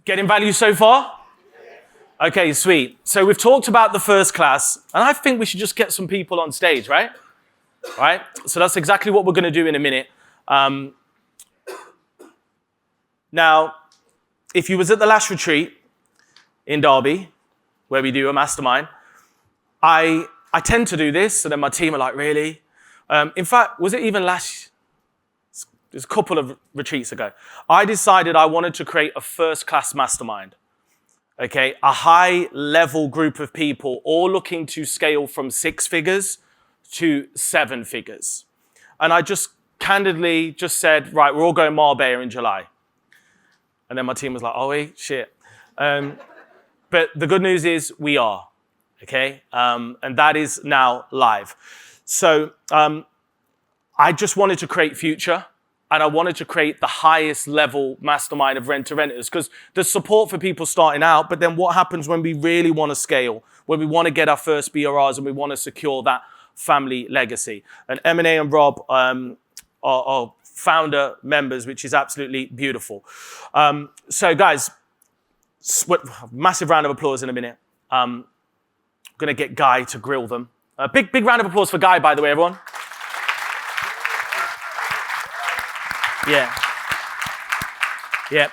Getting value so far? Okay, sweet. So we've talked about the first class, and I think we should just get some people on stage, right? Right? So that's exactly what we're going to do in a minute. Now, if you was at the last retreat in Derby, where we do a mastermind, I tend to do this, and then my team are like, really? In fact, was it even there's a couple of retreats ago, I decided I wanted to create a first-class mastermind, okay? A high-level group of people all looking to scale from 6 figures to 7 figures. And I just candidly just said, right, we're all going Marbella in July. And then my team was like, oh, wait, shit. But the good news is we are, okay? And that is now live. So I just wanted to create future, and I wanted to create the highest level mastermind of rent-to-renters, because there's support for people starting out, but then what happens when we really want to scale, when we want to get our first BRRs and we want to secure that family legacy? And M&A and Rob are founder members, which is absolutely beautiful. So guys, massive round of applause in a minute. I'm going to get Guy to grill them. Big round of applause for Guy, by the way, everyone. Yeah.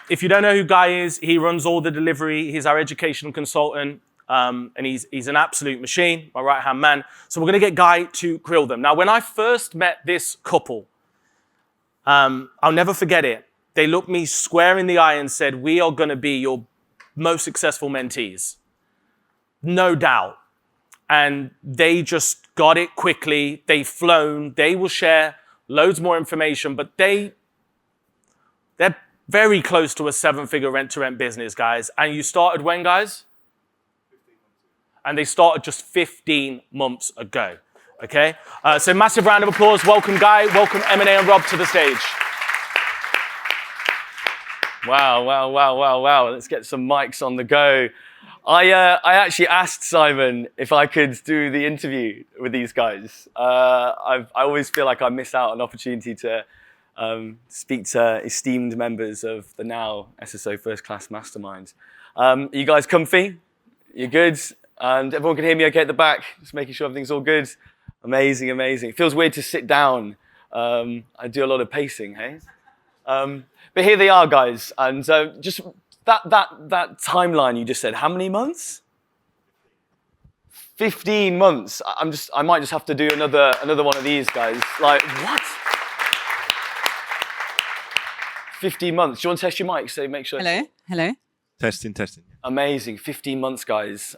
If you don't know who Guy is, he runs all the delivery. He's our educational consultant, and he's an absolute machine, my right-hand man. So we're going to get Guy to grill them. Now, when I first met this couple, I'll never forget it. They looked me square in the eye and said, we are going to be your most successful mentees. No doubt. And they just got it quickly. They've flown. They will share loads more information, but they're very close to a 7-figure rent-to-rent business, guys. And you started when, guys? 15 months ago. And they started just 15 months ago, okay? So massive round of applause. Welcome, Guy. Welcome, M&A and Rob to the stage. Wow. Let's get some mics on the go. I actually asked Simon if I could do the interview with these guys. I always feel like I miss out on an opportunity to speak to esteemed members of the now SSO First Class Mastermind. Are you guys comfy? You good? And everyone can hear me okay at the back? Just making sure everything's all good. Amazing. It feels weird to sit down. I do a lot of pacing, hey? But here they are, guys. And just that timeline you just said, how many months? 15 months. I might just have to do another one of these, guys. Like, what? 15 months. Do you want to test your mic? So make sure. Hello. Testing. Amazing. 15 months, guys.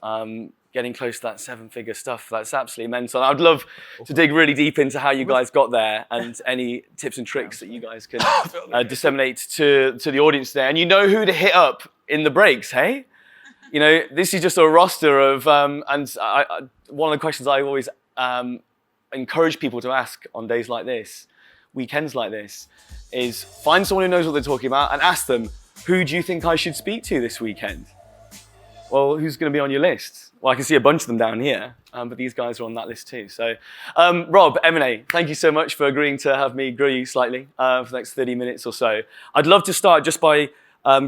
Getting close to that 7-figure stuff. That's absolutely mental. I'd love to dig really deep into how you guys got there and any tips and tricks that you guys can disseminate to the audience there. And you know who to hit up in the breaks, hey? You know, this is just a roster of, one of the questions I always encourage people to ask on days like this, weekends like this, is find someone who knows what they're talking about and ask them, who do you think I should speak to this weekend? Well, who's going to be on your list? Well, I can see a bunch of them down here, but these guys are on that list too. So, Rob, M&A, thank you so much for agreeing to have me grill you slightly for the next 30 minutes or so. I'd love to start just by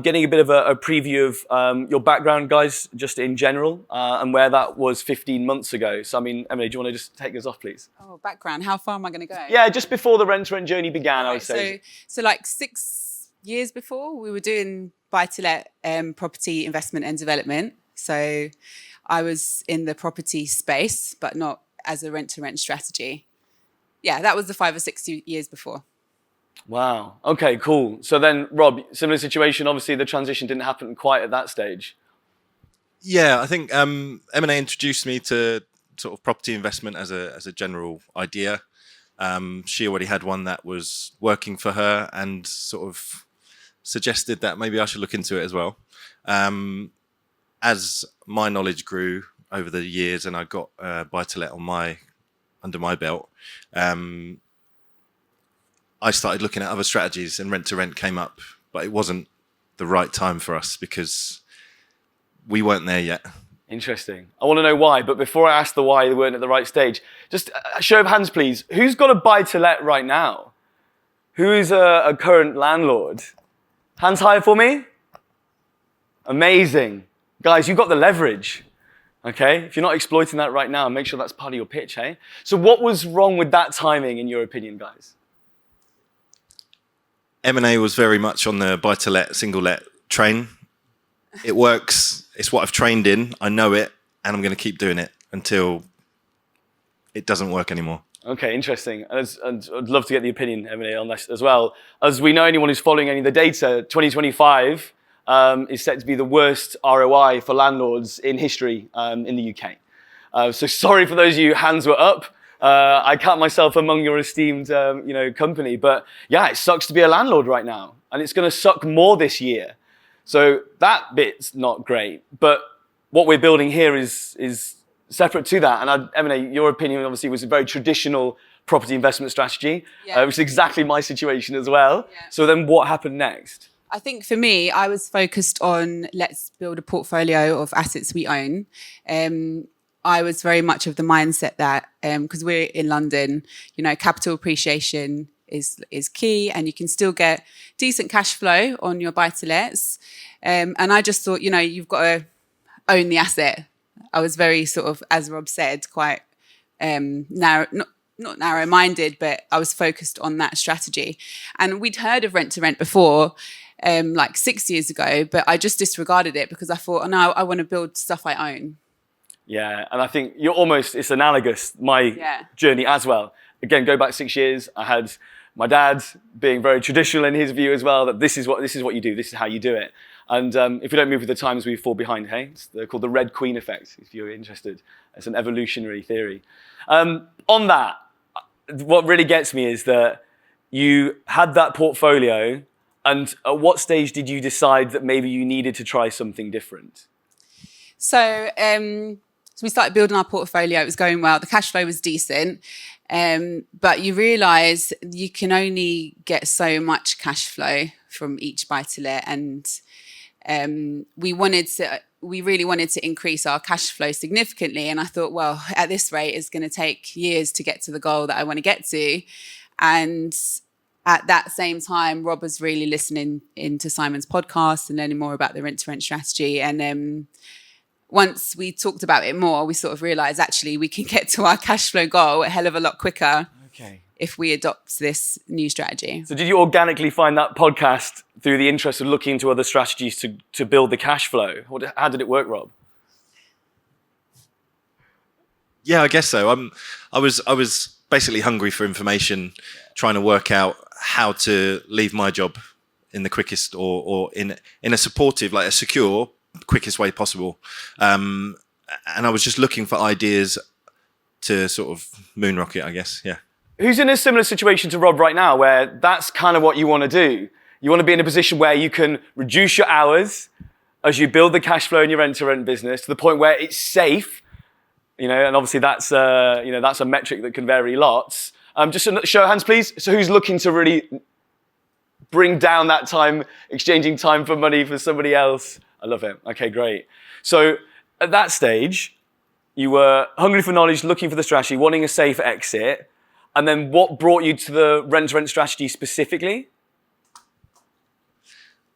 getting a bit of a preview of your background, guys, just in general, and where that was 15 months ago. So, I mean, Emily, do you want to just take us off, please? Oh, background. How far am I going to go? Yeah, just before the rent-to-rent journey began, I would say. So like 6 years before, we were doing buy-to-let property investment and development. So I was in the property space, but not as a rent-to-rent strategy. Yeah, that was the 5 or 6 years before. Wow. Okay, cool. So then, Rob, similar situation. Obviously, the transition didn't happen quite at that stage. Yeah, I think M&A introduced me to sort of property investment as a general idea. She already had one that was working for her and sort of suggested that maybe I should look into it as well. As my knowledge grew over the years and I got buy-to-let under my belt, I started looking at other strategies and rent-to-rent came up, but it wasn't the right time for us because we weren't there yet. Interesting. I want to know why, but before I ask the why they weren't at the right stage, just a show of hands, please. Who's got a buy-to-let right now? Who is a current landlord? Hands high for me. Amazing. Guys, you've got the leverage. Okay? If you're not exploiting that right now, make sure that's part of your pitch, hey? So what was wrong with that timing, in your opinion, guys? M&A was very much on the buy-to-let, single-let train. It works. It's what I've trained in. I know it, and I'm going to keep doing it until it doesn't work anymore. Okay, interesting. And I'd love to get the opinion, Emily, on this as well. As we know, anyone who's following any of the data, 2025 is set to be the worst ROI for landlords in history in the UK. So sorry for those of you, hands were up. I count myself among your esteemed company. But yeah, it sucks to be a landlord right now. And it's going to suck more this year. So that bit's not great. But what we're building here is separate to that. And Emily, your opinion obviously was a very traditional property investment strategy, which is exactly my situation as well. Yeah. So then what happened next? I think for me, I was focused on let's build a portfolio of assets we own. I was very much of the mindset that because we're in London, capital appreciation is key, and you can still get decent cash flow on your buy-to-lets. And I just thought, you've got to own the asset. I was very sort of, as Rob said, quite narrow, not narrow-minded, but I was focused on that strategy. And we'd heard of rent-to-rent before, like 6 years ago, but I just disregarded it because I thought, oh no, I want to build stuff I own. Yeah, and I think it's analogous, my journey as well. Again, go back 6 years, I had my dad being very traditional in his view as well, that this is what you do, this is how you do it. And if we don't move with the times, we fall behind, hey? They're called the Red Queen effect, if you're interested. It's an evolutionary theory. On that, what really gets me is that you had that portfolio, and at what stage did you decide that maybe you needed to try something different? So we started building our portfolio. It was going well. The cash flow was decent. But you realise you can only get so much cash flow from each buy-to-let. And we really wanted to increase our cash flow significantly. And I thought, well, at this rate, it's going to take years to get to the goal that I want to get to. And at that same time, Rob was really listening into Simon's podcast and learning more about the rent-to-rent strategy. And once we talked about it more, we sort of realised actually we can get to our cash flow goal a hell of a lot quicker if we adopt this new strategy. So did you organically find that podcast through the interest of looking into other strategies to build the cash flow? How did it work, Rob? Yeah, I guess so. I was basically hungry for information, trying to work out how to leave my job in the quickest or in a supportive, like a secure, quickest way possible. And I was just looking for ideas to sort of moon rocket, I guess. Yeah. Who's in a similar situation to Rob right now, where that's kind of what you want to do? You want to be in a position where you can reduce your hours as you build the cash flow in your rent-to-rent business to the point where it's safe, and obviously that's a metric that can vary lots. Just a show of hands, please. So who's looking to really bring down that time, exchanging time for money for somebody else? I love it. Okay, great. So at that stage, you were hungry for knowledge, looking for the strategy, wanting a safe exit. And then what brought you to the rent-to-rent strategy specifically?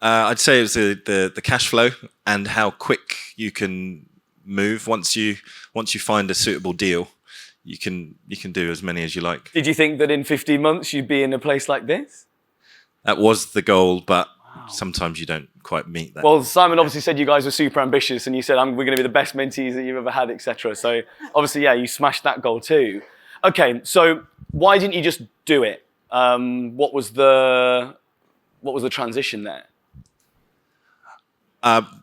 I'd say it was the cash flow and how quick you can move. Once you find a suitable deal, you can do as many as you like. Did you think that in 15 months you'd be in a place like this? That was the goal, but sometimes you don't quite meet that. Well, Simon obviously said you guys were super ambitious, and you said we're going to be the best mentees that you've ever had, etc. So obviously, you smashed that goal too. Okay, so why didn't you just do it? What was the transition there?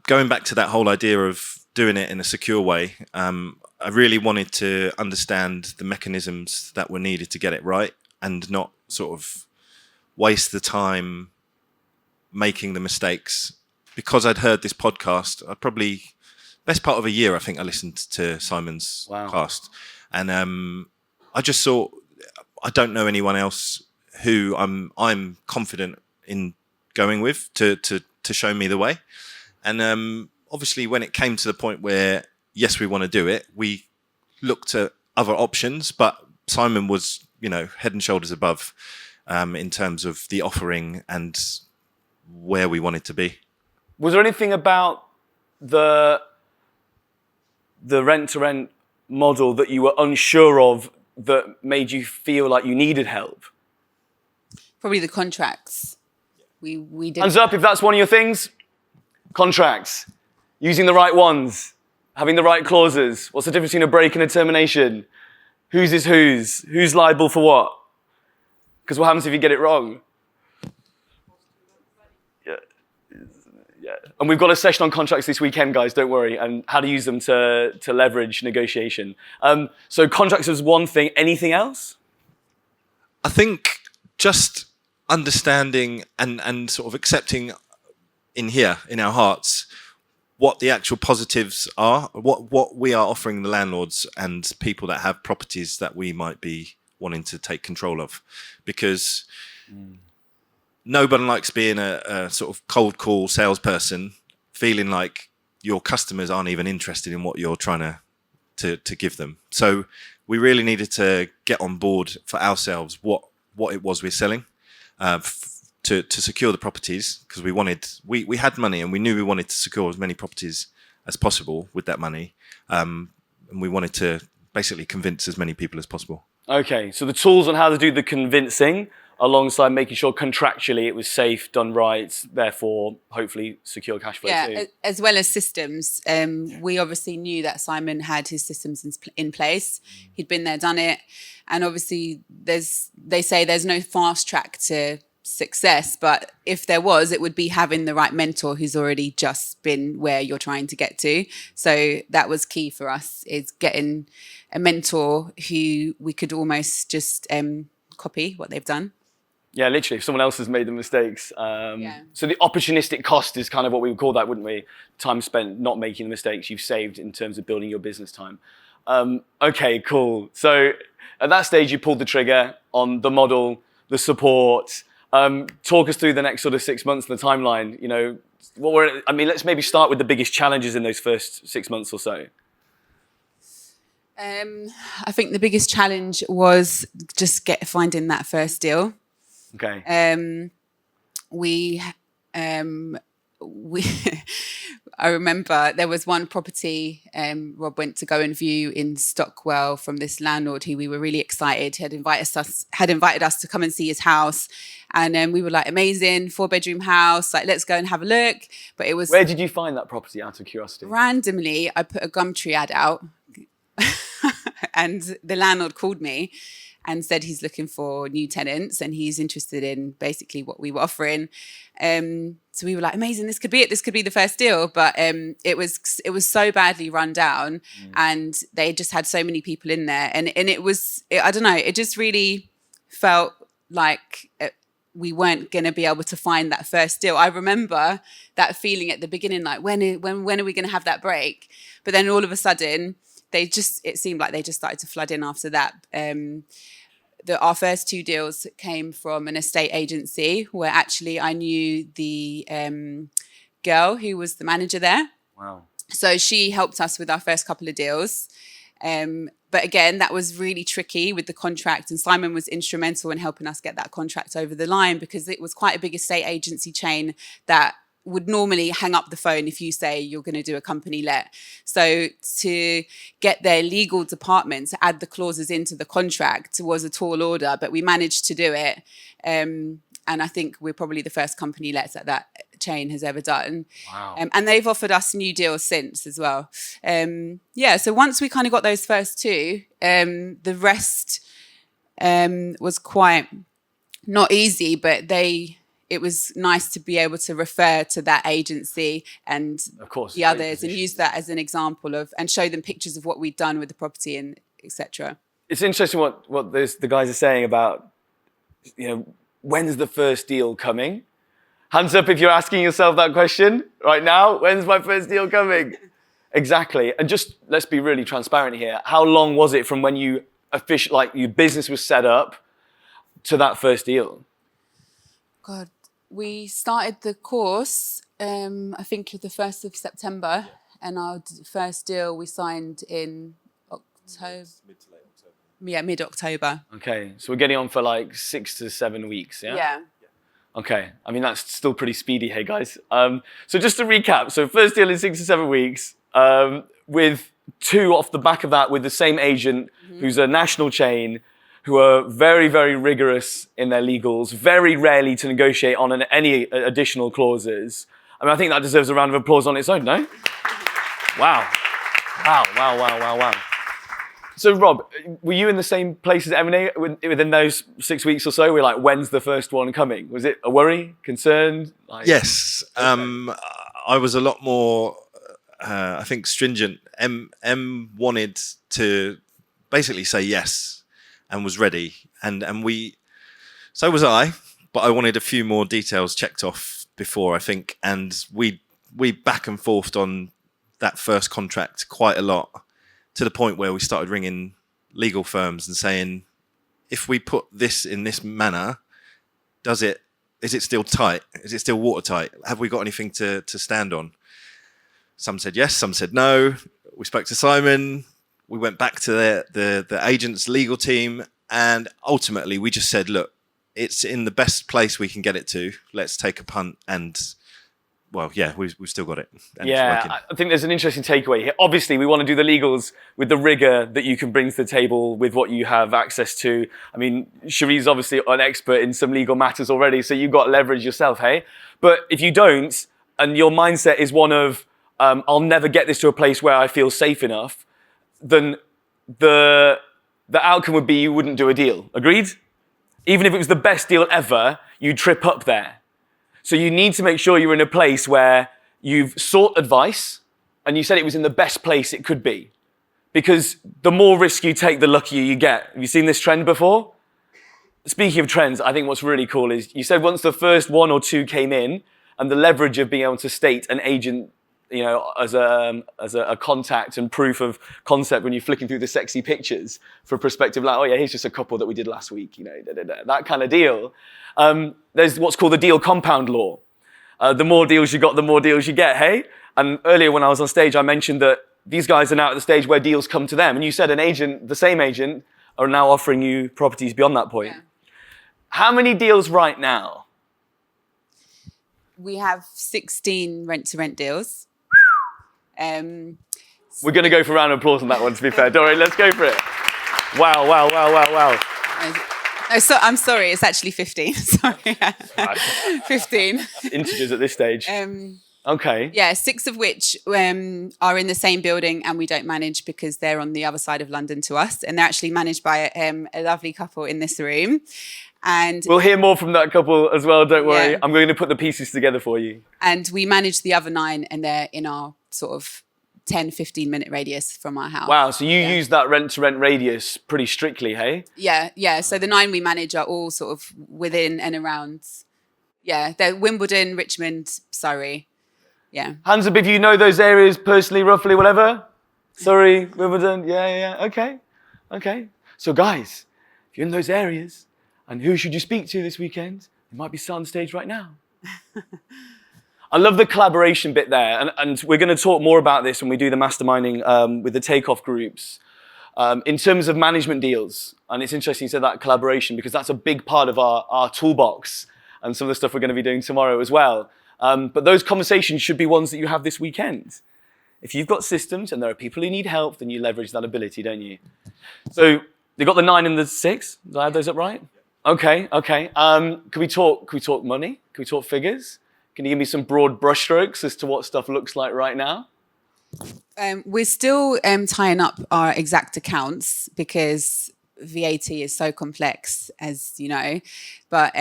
Going back to that whole idea of doing it in a secure way, I really wanted to understand the mechanisms that were needed to get it right and not sort of waste the time making the mistakes. Because I'd heard this podcast, best part of a year, I think I listened to Simon's cast. And I just thought, I don't know anyone else who I'm confident in going with to show me the way. And obviously when it came to the point where, yes, we want to do it, we looked at other options, but Simon was, head and shoulders above in terms of the offering and where we wanted to be. Was there anything about the rent-to-rent model that you were unsure of that made you feel like you needed help? Probably the contracts. We did. Hands up if that's one of your things. Contracts. Using the right ones. Having the right clauses. What's the difference between a break and a termination? Whose is whose? Who's liable for what? Because what happens if you get it wrong? Yeah. And we've got a session on contracts this weekend, guys, don't worry, and how to use them to leverage negotiation. So contracts is one thing. Anything else? I think just understanding and sort of accepting in our hearts what the actual positives are, what we are offering the landlords and people that have properties that we might be wanting to take control of. Because nobody likes being a sort of cold call salesperson, feeling like your customers aren't even interested in what you're trying to give them. So we really needed to get on board for ourselves what it was we're selling to secure the properties, because we had money and we knew we wanted to secure as many properties as possible with that money, and we wanted to basically convince as many people as possible. Okay, so the tools on how to do the convincing alongside making sure contractually it was safe, done right, therefore hopefully secure cash flow too. Yeah, as well as systems. We obviously knew that Simon had his systems in place. He'd been there, done it. And obviously they say there's no fast track to success, but if there was, it would be having the right mentor who's already just been where you're trying to get to. So that was key for us, is getting a mentor who we could almost just copy what they've done. Yeah, literally, if someone else has made the mistakes. So the opportunistic cost is kind of what we would call that, wouldn't we? Time spent not making the mistakes you've saved in terms of building your business time. Okay, cool. So at that stage, you pulled the trigger on the model, the support. Talk us through the next sort of 6 months and the timeline. You know, let's maybe start with the biggest challenges in those first 6 months or so. I think the biggest challenge was just finding that first deal. Okay. I remember there was one property Rob went to go and view in Stockwell from this landlord who we were really excited had invited us to come and see his house, and we were like, amazing, 4-bedroom house, like let's go and have a look. But it was, where did you find that property, out of curiosity? Randomly, I put a Gumtree ad out, and the landlord called me and said he's looking for new tenants and he's interested in basically what we were offering. So we were like, amazing, this could be it. This could be the first deal. But it was so badly run down, and they just had so many people in there. And I don't know, it just really felt like we weren't going to be able to find that first deal. I remember that feeling at the beginning, like when are we going to have that break? But then all of a sudden, it seemed like they just started to flood in after that. Our first 2 deals came from an estate agency where actually I knew the girl who was the manager there. Wow. So she helped us with our first couple of deals. But again, that was really tricky with the contract, and Simon was instrumental in helping us get that contract over the line, because it was quite a big estate agency chain that would normally hang up the phone if you say you're going to do a company let. So to get their legal department to add the clauses into the contract was a tall order, but we managed to do it. And I think we're probably the first company let that chain has ever done. Wow. And they've offered us new deals since as well. So once we kind of got those first 2, the rest was quite not easy, but it was nice to be able to refer to that agency and of course, the others and use that as an example and show them pictures of what we'd done with the property and etc. It's interesting what the guys are saying about, you know, when's the first deal coming? Hands up if you're asking yourself that question right now. When's my first deal coming? Exactly. And just let's be really transparent here. How long was it from when your business was set up to that first deal? God, we started the course, I think the 1st of September, and our first deal we signed in October. Mid to late October. Yeah, mid-October. Okay, so we're getting on for like 6 to 7 weeks, yeah? Yeah. Okay, I mean, that's still pretty speedy, hey guys. So just to recap, so first deal in 6 to 7 weeks, with 2 off the back of that with the same agent who's a national chain, who are very, very rigorous in their legals, very rarely to negotiate on any additional clauses. I mean, I think that deserves a round of applause on its own, no? Wow. Wow. So Rob, were you in the same place as M&A within those 6 weeks or so? We're like, when's the first one coming? Was it a worry, concern? Like, Yes, I was a lot more, I think, stringent. M wanted to basically say yes and was ready, and so was I, but I wanted a few more details checked off before, I think, and we back and forthed on that first contract quite a lot, to the point where we started ringing legal firms and saying, if we put this in this manner, is it still tight? Is it still watertight? Have we got anything to stand on? Some said yes, some said no. We spoke to Simon. We went back to the agent's legal team, and ultimately we just said, look, it's in the best place we can get it to. Let's take a punt, and well, yeah, we've still got it. And yeah, it's working. I think there's an interesting takeaway here. Obviously, we want to do the legals with the rigor that you can bring to the table with what you have access to. I mean, Cherie's obviously an expert in some legal matters already, so you've got leverage yourself, hey? But if you don't, and your mindset is one of, I'll never get this to a place where I feel safe enough, then the outcome would be you wouldn't do a deal. Agreed? Even if it was the best deal ever, you'd trip up there. So you need to make sure you're in a place where you've sought advice, and you said it was in the best place it could be. Because the more risk you take, the luckier you get. Have you seen this trend before? Speaking of trends, I think what's really cool is you said once the first 1 or 2 came in, and the leverage of being able to state an agent, you know, as a contact and proof of concept when you're flicking through the sexy pictures for a perspective like, oh yeah, here's just a couple that we did last week, you know, that kind of deal. There's what's called the deal compound law. The more deals you got, the more deals you get, hey? And earlier when I was on stage, I mentioned that these guys are now at the stage where deals come to them. And you said an agent, the same agent, are now offering you properties beyond that point. Yeah. How many deals right now? We have 16 rent-to-rent deals. We're going to go for a round of applause on that one, to be fair. Don't worry, let's go for it. Wow. Oh, so, I'm sorry, it's actually 15. Sorry. 15. Integers at this stage. Okay. Yeah, 6 of which are in the same building and we don't manage because they're on the other side of London to us. And they're actually managed by a lovely couple in this room. And we'll hear more from that couple as well, don't worry. Yeah. I'm going to put the pieces together for you. And we manage the other 9 and they're in our sort of 10, 15-minute radius from our house. Wow, so you use that rent-to-rent radius pretty strictly, hey? Yeah. So the 9 we manage are all sort of within and around, they're Wimbledon, Richmond, Surrey. Yeah. Hands up if you know those areas personally, roughly, whatever. Surrey, Wimbledon, yeah. Okay. So guys, if you're in those areas, and who should you speak to this weekend? It might be sat on stage right now. I love the collaboration bit there, and we're going to talk more about this when we do the masterminding with the takeoff groups. In terms of management deals, and it's interesting you said that collaboration because that's a big part of our toolbox and some of the stuff we're going to be doing tomorrow as well. But those conversations should be ones that you have this weekend. If you've got systems and there are people who need help, then you leverage that ability, don't you? So you've got the 9 and the 6. Did I have those up right? Okay. Can we talk money? Can we talk figures? Can you give me some broad brushstrokes as to what stuff looks like right now? We're still tying up our exact accounts because VAT is so complex, as you know. But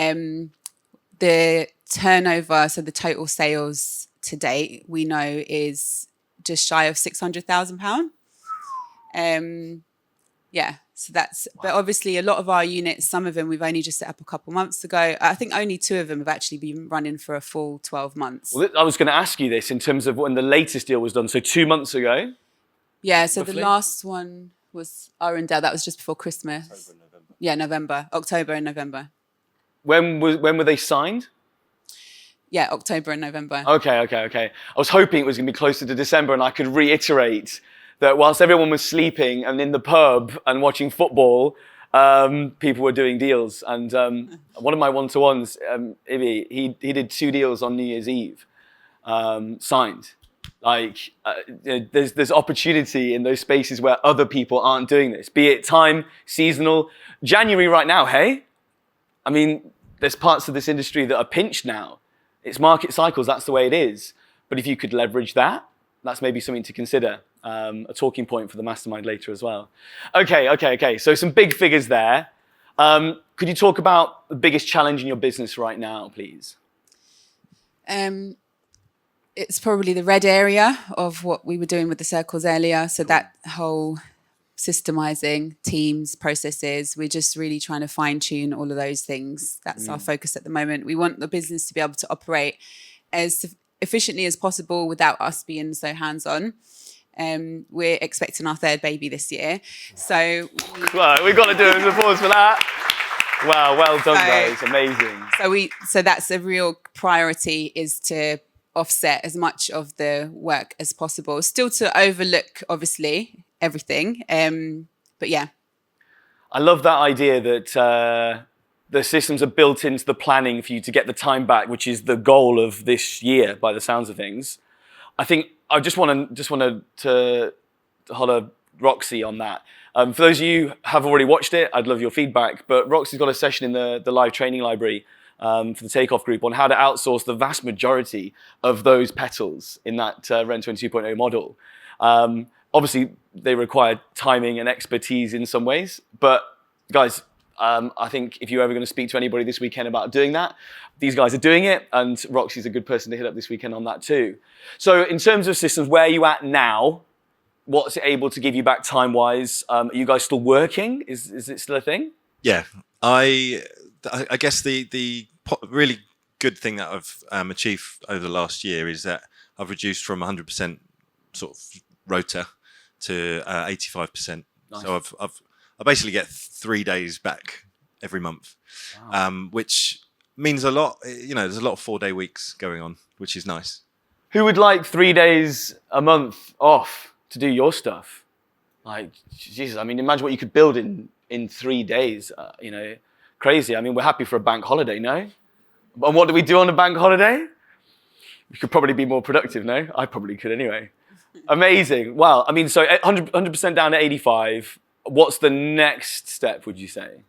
the turnover, so the total sales to date, we know is just shy of £600,000. So that's, but obviously a lot of our units, some of them we've only just set up a couple months ago. I think only 2 of them have actually been running for a full 12 months. Well, I was going to ask you this in terms of when the latest deal was done. So 2 months ago? Yeah, so roughly? The last one was Arundel. That was just before Christmas. October and November. Yeah, November. October and November. When were they signed? Yeah, October and November. Okay. I was hoping it was going to be closer to December and I could reiterate that whilst everyone was sleeping and in the pub and watching football, people were doing deals. And one of my one-to-ones, Ibby, he did 2 deals on New Year's Eve, signed. Like, there's opportunity in those spaces where other people aren't doing this, be it time, seasonal. January right now, hey? I mean, there's parts of this industry that are pinched now. It's market cycles, that's the way it is. But if you could leverage that, that's maybe something to consider, a talking point for the mastermind later as well. Okay. So some big figures there. Could you talk about the biggest challenge in your business right now, please? It's probably the red area of what we were doing with the circles earlier. So that whole systemizing teams, processes, we're just really trying to fine tune all of those things. That's our focus at the moment. We want the business to be able to operate as efficiently as possible without us being so hands-on. We're expecting our 3rd baby this year. So Well, we've got to do an applause for that. Wow, well done, guys. Amazing. So that's a real priority, is to offset as much of the work as possible. Still to overlook, obviously, everything. But yeah. I love that idea that the systems are built into the planning for you to get the time back, which is the goal of this year, by the sounds of things. I think I just want to holler Roxy on that. For those of you who have already watched it, I'd love your feedback. But Roxy's got a session in the live training library for the Takeoff Group on how to outsource the vast majority of those petals in that Rent-to-Own 2.0 model. Obviously, they require timing and expertise in some ways. But guys, I think if you're ever going to speak to anybody this weekend about doing that, these guys are doing it, and Roxy's a good person to hit up this weekend on that too. So in terms of systems, where are you at now? What's it able to give you back time-wise? Are you guys still working? Is it still a thing? Yeah, I guess the really good thing that I've achieved over the last year is that I've reduced from 100% sort of rota to 85%. Nice. So I basically get 3 days back every month, which means a lot. You know, there's a lot of 4-day weeks going on, which is nice. Who would like 3 days a month off to do your stuff? Like, Jesus, I mean, imagine what you could build in 3 days, you know, crazy. I mean, we're happy for a bank holiday, no? And what do we do on a bank holiday? We could probably be more productive, no? I probably could anyway. Amazing. Well, I mean, so 100% down to 85. What's the next step, would you say?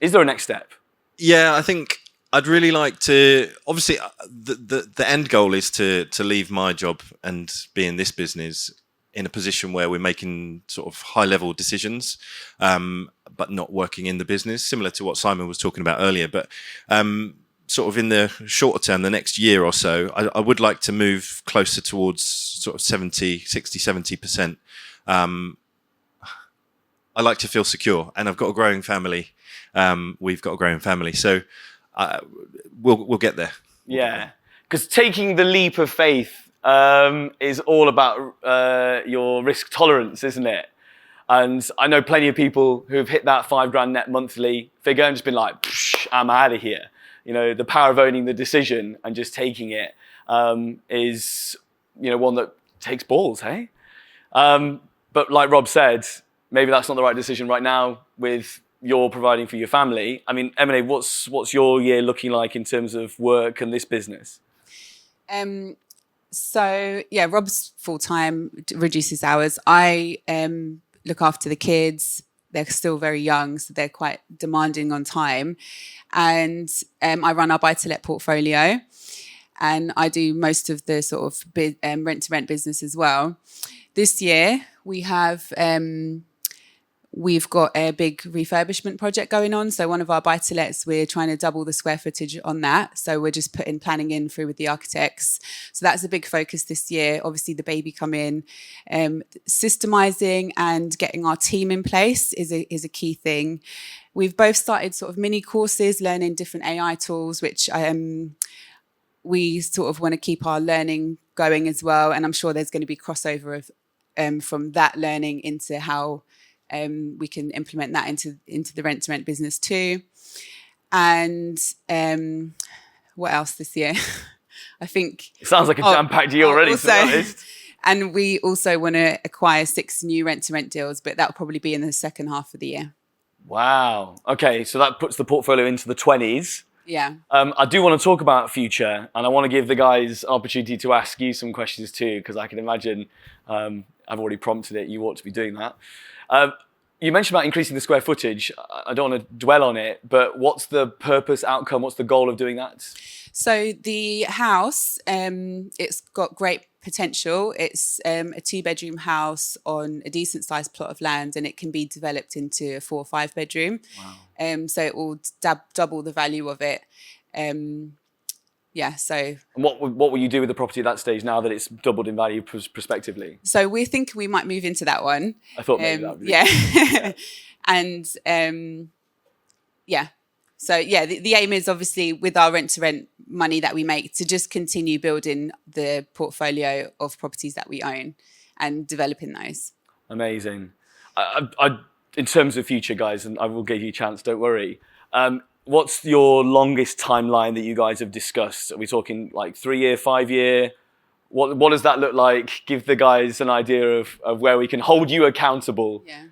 Is there a next step? Yeah, I think I'd really like to. Obviously, the end goal is to leave my job and be in this business in a position where we're making sort of high level decisions, but not working in the business, similar to what Simon was talking about earlier. But sort of in the shorter term, the next year or so, I would like to move closer towards sort of 70%. I like to feel secure, and I've got a growing family. We've got a growing family, so we'll get there. Yeah, because taking the leap of faith is all about your risk tolerance, isn't it? And I know plenty of people who've hit that $5,000 net monthly figure and just been like, I'm out of here. You know, the power of owning the decision and just taking it is, you know, one that takes balls, hey? But like Rob said, maybe that's not the right decision right now with you're providing for your family. I mean, Emily, what's your year looking like in terms of work and this business? So yeah, Rob's full-time, reduces hours. I look after the kids. They're still very young, so they're quite demanding on time. And I run our buy-to-let portfolio, and I do most of the sort of rent-to-rent business as well. This year, we've got a big refurbishment project going on. So one of our buy-to-lets, we're trying to double the square footage on that. So we're just putting planning in through with the architects. So that's a big focus this year. Obviously, the baby come in. Systemizing and getting our team in place is a key thing. We've both started sort of mini courses, learning different AI tools, which we sort of want to keep our learning going as well. And I'm sure there's going to be crossover of from that learning into how we can implement that into the rent-to-rent business too. And what else this year? I think it sounds like a jam-packed year already, also, to be honest. And we also want to acquire 6 new rent-to-rent deals, but that'll probably be in the second half of the year. Wow. Okay, so that puts the portfolio into the 20s. Yeah. I do want to talk about future, and I want to give the guys an opportunity to ask you some questions too, because I can imagine I've already prompted it. You ought to be doing that. You mentioned about increasing the square footage. I don't want to dwell on it, but what's the purpose, outcome? What's the goal of doing that? So the house, it's got great potential. It's a 2-bedroom house on a decent sized plot of land, and it can be developed into a 4 or 5 bedroom. Wow. So it will double the value of it. So And what will you do with the property at that stage now that it's doubled in value prospectively? so we think we might move into that one. I thought maybe that would be Yeah. And So the aim is obviously with our rent to rent money that we make to just continue building the portfolio of properties that we own and developing those. Amazing. In terms of future, guys, and I will give you a chance, don't worry. What's your longest timeline that you guys have discussed? Are we talking like 3-year, 5-year? What does that look like? Give the guys an idea of where we can hold you accountable. Yeah.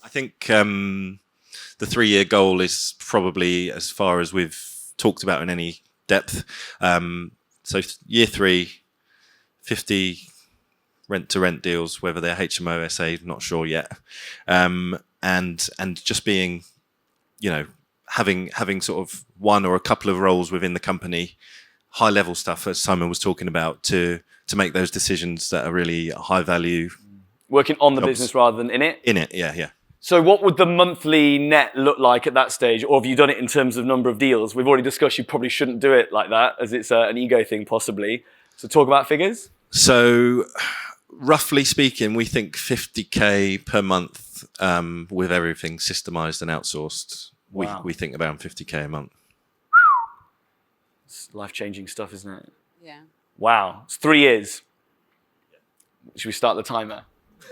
I think the 3-year goal is probably as far as we've talked about in any depth. So year 3, 50 rent-to-rent deals, whether they're HMO, SA, not sure yet. And just being, having sort of one or a couple of roles within the company, high-level stuff, as Simon was talking about, to make those decisions that are really high value. Working on the jobs. business rather than in it? In it, yeah. So what would the monthly net look like at that stage? Or have you done it in terms of number of deals? We've already discussed you probably shouldn't do it like that, as it's an ego thing possibly. So talk about figures. So roughly speaking, we think 50K per month with everything systemized and outsourced. Wow. We think about 50K a month. It's life-changing stuff, isn't it? Yeah. Wow. It's 3 years. Should we start the timer?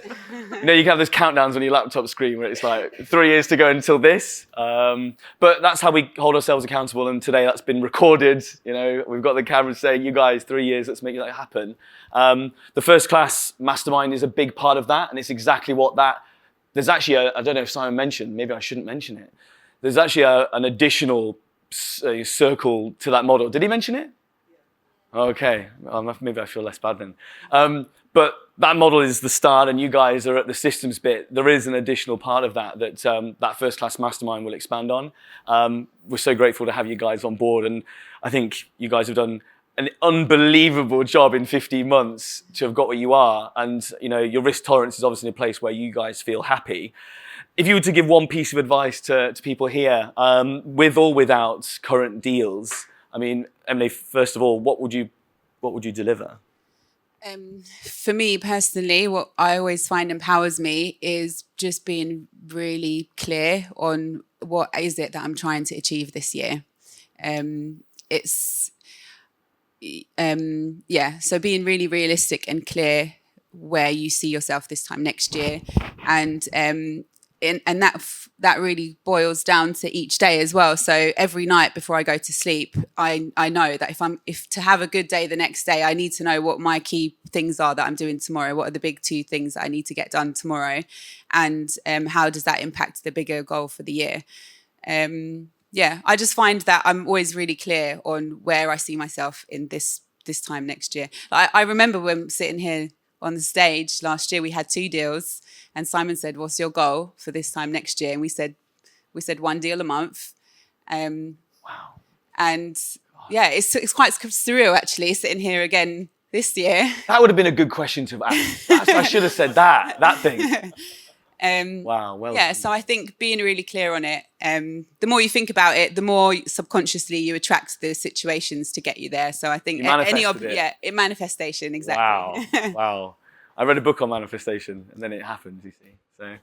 You can have those countdowns on your laptop screen where it's like 3 years to go until this. But that's how we hold ourselves accountable. And today that's been recorded. We've got the cameras saying, you guys, 3 years, let's make that happen. The First Class Mastermind is a big part of that. And it's exactly what that, there's actually I don't know if Simon mentioned, maybe I shouldn't mention it. There's actually an additional circle to that model. Did he mention it? Okay, maybe I feel less bad then. But that model is the start, and you guys are at the systems bit. There is an additional part of that that First Class Mastermind will expand on. We're so grateful to have you guys on board, and I think you guys have done an unbelievable job in 15 months to have got where you are. And your risk tolerance is obviously in a place where you guys feel happy. If you were to give one piece of advice to people here, with or without current deals, I mean, Emily, first of all, what would you deliver? For me personally, what I always find empowers me is just being really clear on what is it that I'm trying to achieve this year. So being really realistic and clear where you see yourself this time next year, and that really boils down to each day as well. So every night before I go to sleep, I know that if to have a good day the next day, I need to know what my key things are that I'm doing tomorrow. What are the big 2 things that I need to get done tomorrow, and how does that impact the bigger goal for the year? I just find that I'm always really clear on where I see myself in this time next year. I remember when sitting here on the stage last year, we had 2 deals. And Simon said, "What's your goal for this time next year?" And we said 1 deal a month. Wow. And it's quite surreal actually sitting here again this year. That would have been a good question to ask. I should have said that thing. Wow. Well. Yeah. So I think being really clear on it. The more you think about it, the more subconsciously you attract the situations to get you there. So I think manifestation exactly. Wow. I read a book on manifestation, and then it happens, you see. So,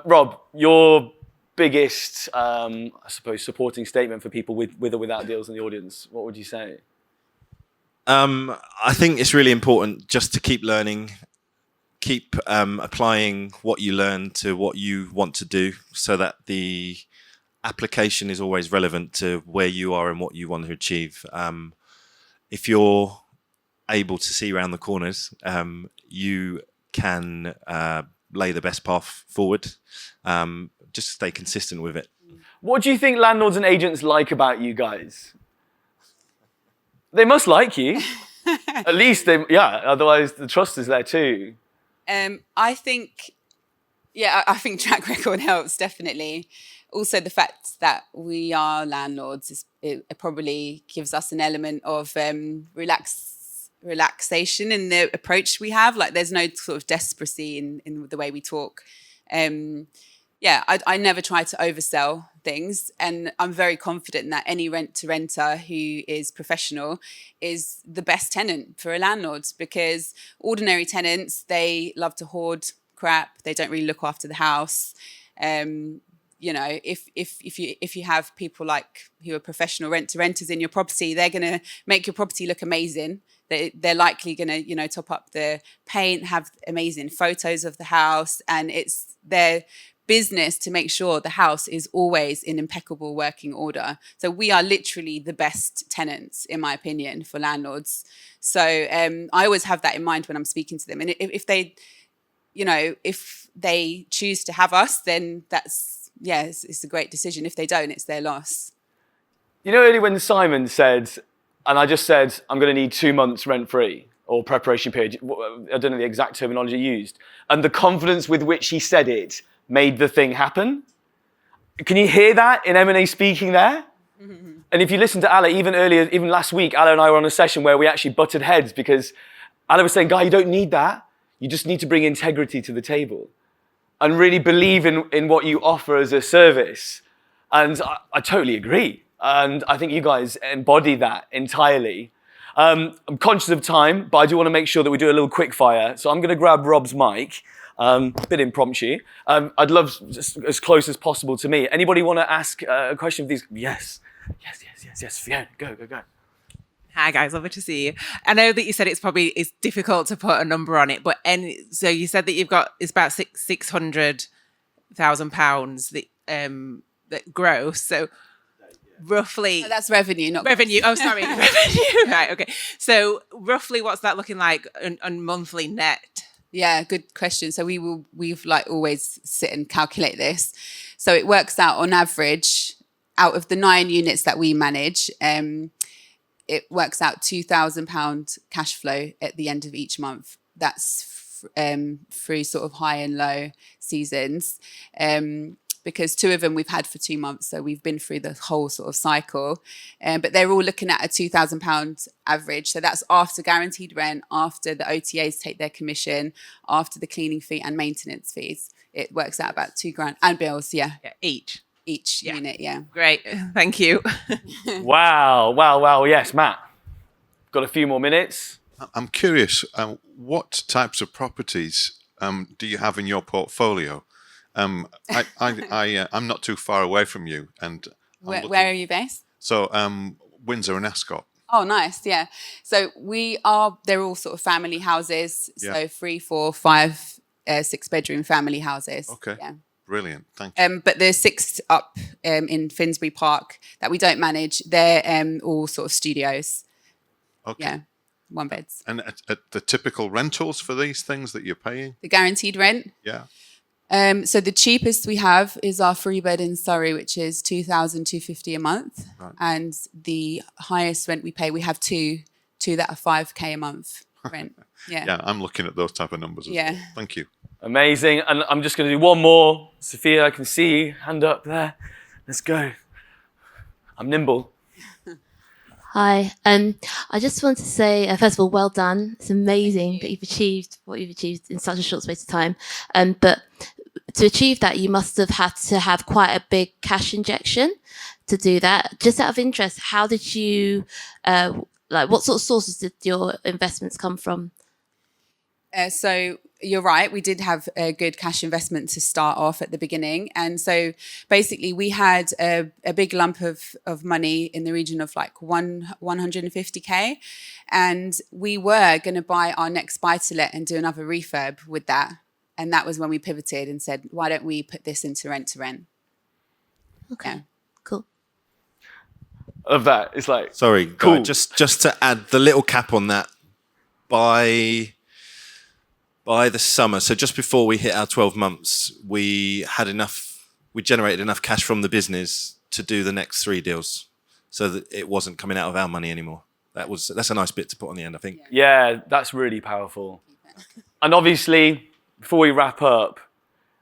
Rob, your biggest, I suppose, supporting statement for people with or without deals in the audience, what would you say? I think it's really important just to keep learning, keep applying what you learn to what you want to do, so that the application is always relevant to where you are and what you want to achieve. If you're able to see around the corners, you can lay the best path forward. Just stay consistent with it. What do you think landlords and agents like about you guys? They must like you. At least otherwise the trust is there too. I think track record helps, definitely. Also, the fact that we are landlords, it probably gives us an element of relaxation in the approach we have. Like, there's no sort of despeраcy in the way we talk. I never try to oversell things, and I'm very confident that any rent-to-renter who is professional is the best tenant for a landlord, because ordinary tenants, they love to hoard crap. They don't really look after the house. If you have people like who are professional rent-to-renters in your property, they're going to make your property look amazing. They're likely going to, top up the paint, have amazing photos of the house, and it's their business to make sure the house is always in impeccable working order. So we are literally the best tenants, in my opinion, for landlords. So I always have that in mind when I'm speaking to them. And if they choose to have us, then it's a great decision. If they don't, it's their loss. Earlier when Simon said, and I just said, I'm going to need 2 months rent-free or preparation period, I don't know the exact terminology used, and the confidence with which he said it made the thing happen. Can you hear that in M&A speaking there? Mm-hmm. And if you listen to Ala, even last week, Ala and I were on a session where we actually butted heads because Ala was saying, Guy, you don't need that. You just need to bring integrity to the table and really believe in what you offer as a service. And I totally agree. And I think you guys embody that entirely. I'm conscious of time, but I do want to make sure that we do a little quick fire. So I'm going to grab Rob's mic. A bit impromptu. I'd love just as close as possible to me. Anybody want to ask a question of these? Yes. Fiona, go. Hi guys, lovely to see you. I know that you said it's difficult to put a number on it, but so you said that it's about £600,000 that gross. So roughly, that's revenue, not revenue. Oh, sorry, revenue. Right, okay. So roughly, what's that looking like on monthly net? Yeah, good question. So we've like always sit and calculate this. So it works out on average, out of the 9 units that we manage, it works out £2,000 cash flow at the end of each month. That's through sort of high and low seasons. Because 2 of them we've had for 2 months, so we've been through the whole sort of cycle. But they're all looking at a £2,000 average. So that's after guaranteed rent, after the OTAs take their commission, after the cleaning fee and maintenance fees. It works out about £2,000 and bills, each unit, yeah. Great, thank you. Wow. Yes, Matt. Got a few more minutes. I'm curious, what types of properties do you have in your portfolio? I'm not too far away from you, and where are you based? So Windsor and Ascot. Oh, nice, yeah. So they're all sort of family houses. Yeah. So 3, 4, 5, 6-bedroom family houses. Okay. Yeah. Brilliant, thank you. But there's 6 up in Finsbury Park that we don't manage. They're all sort of studios. Okay. Yeah, 1 beds. And at the typical rentals for these things that you're paying? The guaranteed rent? Yeah. So the cheapest we have is our 3-bed in Surrey, which is £2,250 a month. Right. And the highest rent we pay, we have two that are £5,000 a month rent. Yeah. Yeah, I'm looking at those type of numbers as well. Thank you. Amazing. And I'm just going to do one more. Sophia, I can see you. Hand up there. Let's go. I'm nimble. Hi. I just want to say, first of all, well done. It's amazing that you've achieved what you've achieved in such a short space of time. But to achieve that, you must have had to have quite a big cash injection to do that. Just out of interest, how did you, what sort of sources did your investments come from? So you're right. We did have a good cash investment to start off at the beginning. And so basically we had a big lump of money in the region of like 150K. And we were going to buy our next buy-to-let and do another refurb with that. And that was when we pivoted and said, why don't we put this into rent-to-rent? Okay, yeah. Cool. Of that, it's like, sorry, cool. Just to add the little cap on that, by by the summer, so just before we hit our 12 months, we generated enough cash from the business to do the next 3 deals, so that it wasn't coming out of our money anymore. That's a nice bit to put on the end, I think. Yeah, that's really powerful. And obviously, before we wrap up,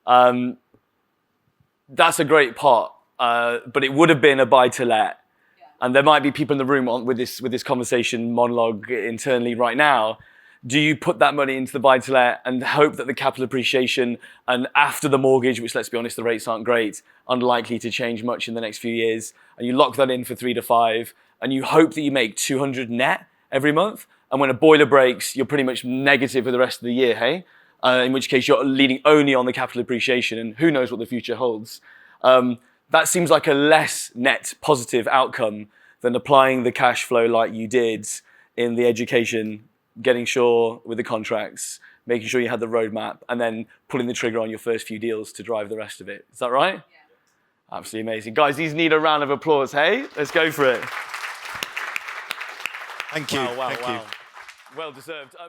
that's a great pot, but it would have been a buy-to-let. And there might be people in the room with this conversation monologue internally right now. Do you put that money into the buy-to-let and hope that the capital appreciation and after the mortgage, which let's be honest, the rates aren't great, unlikely to change much in the next few years, and you lock that in for 3 to 5, and you hope that you make 200 net every month, and when a boiler breaks, you're pretty much negative for the rest of the year, hey? In which case you're leaning only on the capital appreciation, and who knows what the future holds. That seems like a less net positive outcome than applying the cash flow like you did in the education, getting sure with the contracts, making sure you had the roadmap, and then pulling the trigger on your first few deals to drive the rest of it. Is that right? Yeah. Absolutely amazing. Guys, these need a round of applause, hey? Let's go for it. Thank you. Wow, Thank you. Well deserved. Yeah.